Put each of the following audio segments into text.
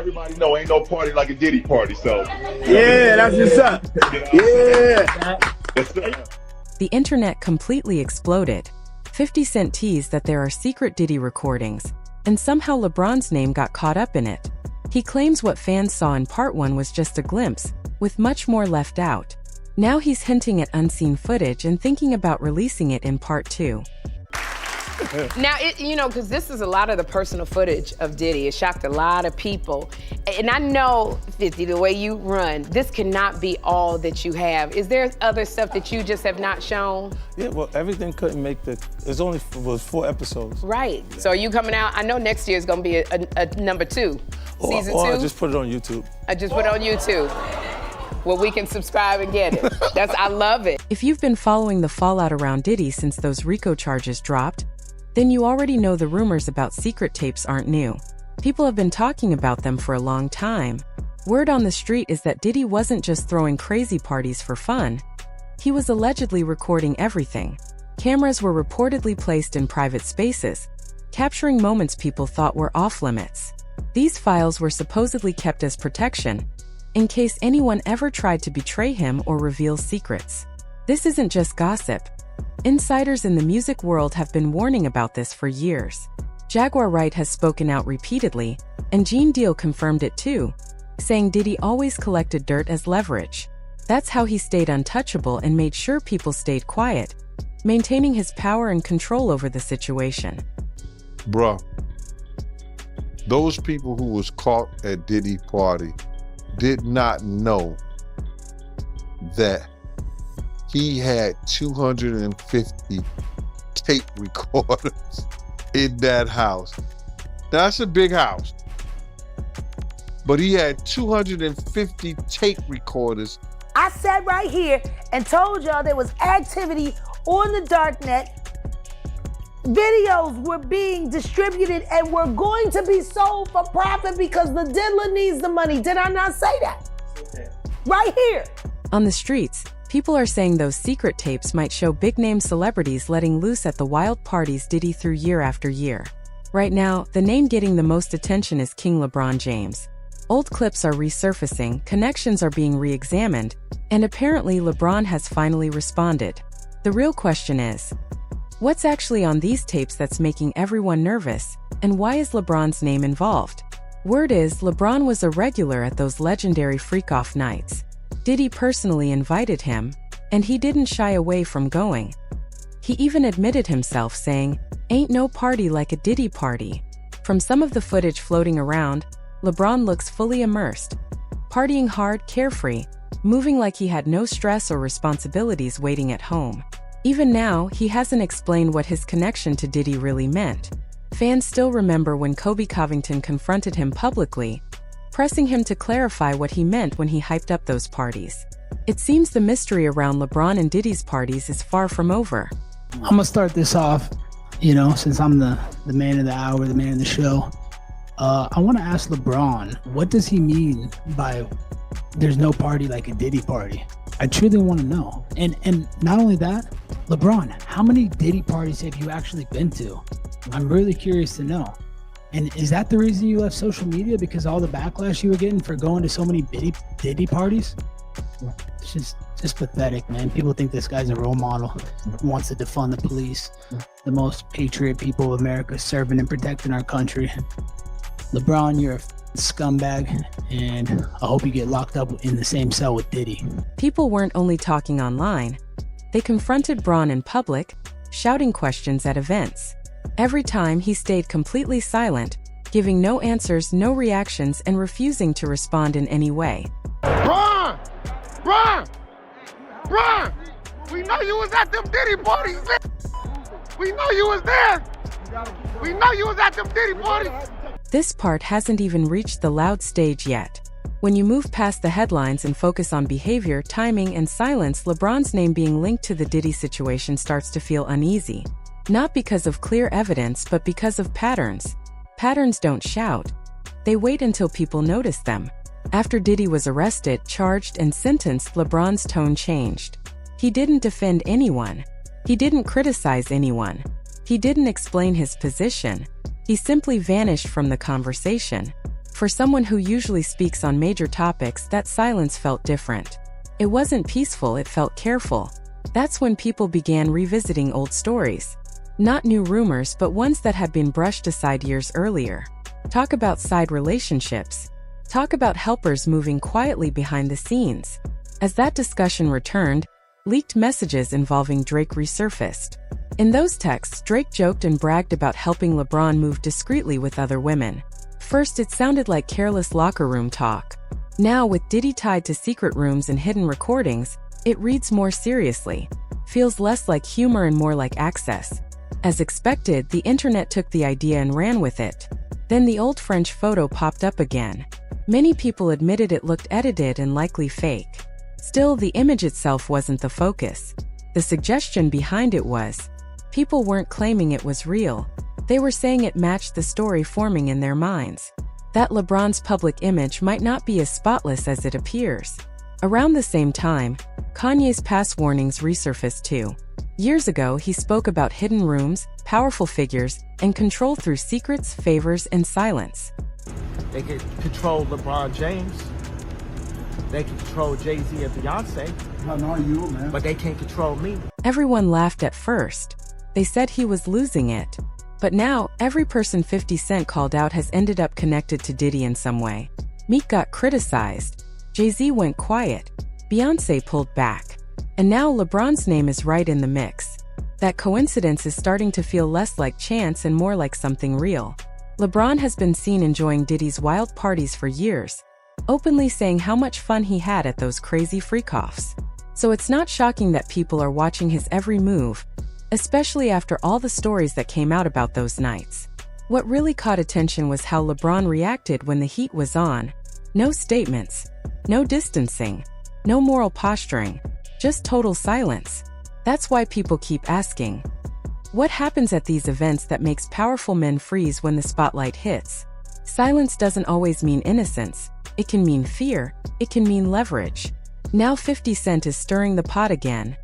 everybody know ain't no party like a Diddy party, so. Yeah, that's what's up. Yeah. The internet completely exploded. 50 Cent teased that there are secret Diddy recordings, and somehow LeBron's name got caught up in it. He claims what fans saw in part 1 was just a glimpse, with much more left out. Now he's hinting at unseen footage and thinking about releasing it in part 2. Now, because this is a lot of the personal footage of Diddy. It shocked a lot of people. And I know, 50, the way you run, this cannot be all that you have. Is there other stuff that you just have not shown? Yeah, well, everything couldn't make the, was 4 episodes. Right. So are you coming out? I know next year is going to be a number 2. Season 2? I just put it on YouTube. I just put it on YouTube. Well, we can subscribe and get it. I love it. If you've been following the fallout around Diddy since those RICO charges dropped, then you already know the rumors about secret tapes aren't new. People have been talking about them for a long time. Word on the street is that Diddy wasn't just throwing crazy parties for fun. He was allegedly recording everything. Cameras were reportedly placed in private spaces, capturing moments people thought were off-limits. These files were supposedly kept as protection, in case anyone ever tried to betray him or reveal secrets. This isn't just gossip. Insiders in the music world have been warning about this for years. Jaguar Wright has spoken out repeatedly, and Gene Deal confirmed it too, saying Diddy always collected dirt as leverage. That's how he stayed untouchable and made sure people stayed quiet, maintaining his power and control over the situation. Bruh, those people who was caught at Diddy party did not know that he had 250 tape recorders in that house. That's a big house. But he had 250 tape recorders. I sat right here and told y'all there was activity on the darknet. Videos were being distributed and were going to be sold for profit because the diddler needs the money. Did I not say that? Right here. On the streets, people are saying those secret tapes might show big-name celebrities letting loose at the wild parties Diddy threw year after year. Right now, the name getting the most attention is King LeBron James. Old clips are resurfacing, connections are being re-examined, and apparently LeBron has finally responded. The real question is, what's actually on these tapes that's making everyone nervous, and why is LeBron's name involved? Word is LeBron was a regular at those legendary freak-off nights. Diddy personally invited him, and he didn't shy away from going. He even admitted himself saying, "Ain't no party like a Diddy party." From some of the footage floating around, LeBron looks fully immersed, partying hard, carefree, moving like he had no stress or responsibilities waiting at home. Even now, he hasn't explained what his connection to Diddy really meant. Fans still remember when Kobe Covington confronted him publicly, pressing him to clarify what he meant when he hyped up those parties. It seems the mystery around LeBron and Diddy's parties is far from over. I'm gonna start this off, since I'm the man of the hour, the man of the show. I want to ask LeBron, what does he mean by there's no party like a Diddy party? I truly want to know. And not only that, LeBron, how many Diddy parties have you actually been to? I'm really curious to know. And is that the reason you left social media? Because all the backlash you were getting for going to so many Diddy parties? It's just pathetic, man. People think this guy's a role model, wants to defund the police, the most patriot people of America, serving and protecting our country. LeBron, you're a scumbag, and I hope you get locked up in the same cell with Diddy. People weren't only talking online. They confronted Bron in public, shouting questions at events. Every time he stayed completely silent, giving no answers, no reactions, and refusing to respond in any way. Bron! Bron! Bron! We know you was at them Diddy parties, bitch! We know you was there! We know you was at them Diddy parties! This part hasn't even reached the loud stage yet. When you move past the headlines and focus on behavior, timing, and silence, LeBron's name being linked to the Diddy situation starts to feel uneasy. Not because of clear evidence, but because of patterns. Patterns don't shout. They wait until people notice them. After Diddy was arrested, charged, and sentenced, LeBron's tone changed. He didn't defend anyone. He didn't criticize anyone. He didn't explain his position. He simply vanished from the conversation. For someone who usually speaks on major topics, that silence felt different. It wasn't peaceful, it felt careful. That's when people began revisiting old stories. Not new rumors, but ones that had been brushed aside years earlier. Talk about side relationships. Talk about helpers moving quietly behind the scenes. As that discussion returned, leaked messages involving Drake resurfaced. In those texts, Drake joked and bragged about helping LeBron move discreetly with other women. First, it sounded like careless locker room talk. Now, with Diddy tied to secret rooms and hidden recordings, it reads more seriously. Feels less like humor and more like access. As expected, the internet took the idea and ran with it. Then the old French photo popped up again. Many people admitted it looked edited and likely fake. Still, the image itself wasn't the focus. The suggestion behind it was, people weren't claiming it was real. They were saying it matched the story forming in their minds. That LeBron's public image might not be as spotless as it appears. Around the same time, Kanye's past warnings resurfaced too. Years ago, he spoke about hidden rooms, powerful figures, and control through secrets, favors, and silence. They can control LeBron James. They can control Jay-Z and Beyonce. Not you, man. But they can't control me. Everyone laughed at first. They said he was losing it. But now, every person 50 Cent called out has ended up connected to Diddy in some way. Meek got criticized. Jay-Z went quiet. Beyonce pulled back. And now LeBron's name is right in the mix. That coincidence is starting to feel less like chance and more like something real. LeBron has been seen enjoying Diddy's wild parties for years, openly saying how much fun he had at those crazy freak-offs. So it's not shocking that people are watching his every move, especially after all the stories that came out about those nights. What really caught attention was how LeBron reacted when the heat was on. No statements, no distancing, no moral posturing, just total silence. That's why people keep asking, what happens at these events that makes powerful men freeze when the spotlight hits? Silence doesn't always mean innocence. It can mean fear. It can mean leverage. Now 50 Cent is stirring the pot again,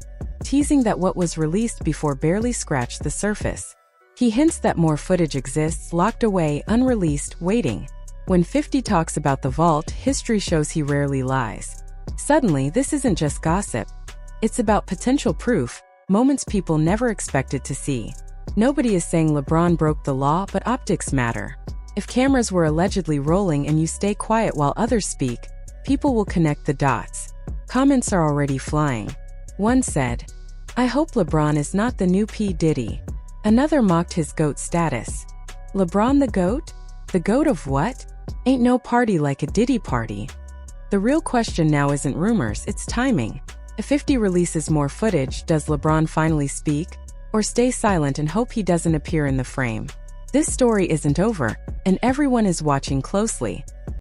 teasing that what was released before barely scratched the surface. He hints that more footage exists, locked away, unreleased, waiting. When 50 talks about the vault, history shows he rarely lies. Suddenly, this isn't just gossip. It's about potential proof, moments people never expected to see. Nobody is saying LeBron broke the law, but optics matter. If cameras were allegedly rolling and you stay quiet while others speak, people will connect the dots. Comments are already flying. One said, "I hope LeBron is not the new P. Diddy." Another mocked his GOAT status. LeBron the GOAT? The GOAT of what? Ain't no party like a Diddy party. The real question now isn't rumors, it's timing. If 50 releases more footage, does LeBron finally speak? Or stay silent and hope he doesn't appear in the frame? This story isn't over, and everyone is watching closely.